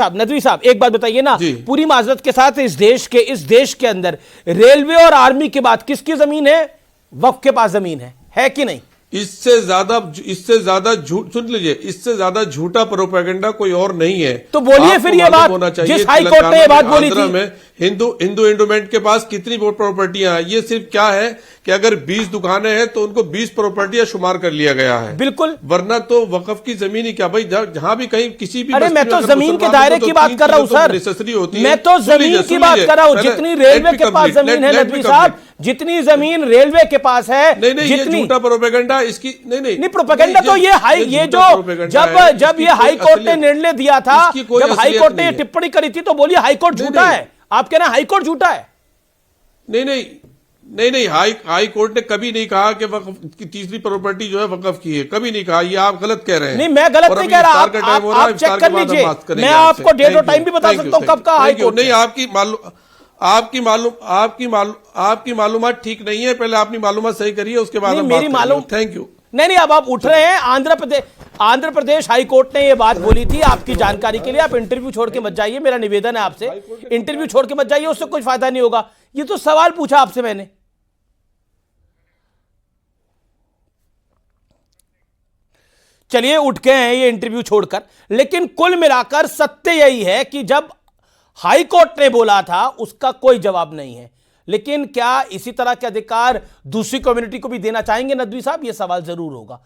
साहब, नदवी साहब, एक बात बताइए ना, पूरी माजरत के साथ इस देश के अंदर रेलवे और आर्मी के बाद किसकी जमीन है? वक्फ के पास जमीन है कि नहीं? इससे ज्यादा झूठ, सुन लीजिए, इससे ज्यादा झूठा प्रोपेगेंडा कोई और नहीं है। तो बोलिए फिर ये बात, जिस हाई कोर्ट ने ये बात बोली थी, में हिंदू एंडोमेंट के पास कितनी प्रॉपर्टियां हैं, ये सिर्फ क्या है कि अगर 20 दुकानें हैं तो उनको 20 प्रॉपर्टियां शुमार कर लिया गया है। बिल्कुल, वरना तो वकफ की जमीन ही क्या भाई, जहां भी कहीं किसी भी, अरे मैं तो जमीन के दायरे की बात कर रहा हूं सर, नेसेसरी होती है। मैं तो जमीन की बात कर रहा हूं, जितनी रेलवे के पास जमीन है नदवी साहब, जितनी जमीन रेलवे के पास है, नहीं, ये झूठा प्रोपेगेंडा इसकी नहीं प्रोपेगेंडा तो ये जो जब ये हाई कोर्ट ने निर्णय दिया था, जब हाई कोर्ट ने टिप्पणी करी थी तो बोलिए हाई कोर्ट झूठा है। आप कह रहे हैं हाई कोर्ट झूठा है? नहीं, हाई कोर्ट ने कभी नहीं कहा कि वक्फ की तीसरी प्रॉपर्टी जो है वक्फ की है, कभी नहीं कहा। ये आप गलत कह रहे हैं। नहीं, मैं गलत नहीं कह रहा, आप चेक कर लीजिए, मैं आपको डेट और टाइम भी बता सकता हूं कब का हाई कोर्ट। नहीं, आपकी मालूमात ठीक नहीं है, पहले अपनी मालूमात सही करिए, उसके बाद मेरी मालूम। Thank you. नहीं, अब आप उठ रहे हैं। आंध्र प्रदेश हाई कोर्ट ने यह बात बोली थी, आपकी जानकारी के लिए। आप इंटरव्यू छोड़ के मत जाइए, मेरा निवेदन है आपसे, इंटरव्यू छोड़ के मत जाइए, उससे कुछ फायदा नहीं होगा। ये तो सवाल पूछा आपसे मैंने। चलिए, उठ गए हैं ये इंटरव्यू छोड़कर, लेकिन कुल मिलाकर सत्य यही है कि जब हाई कोर्ट ने बोला था उसका कोई जवाब नहीं है। लेकिन क्या इसी तरह के अधिकार दूसरी कम्युनिटी को भी देना चाहेंगे नदवी साहब? यह सवाल जरूर होगा।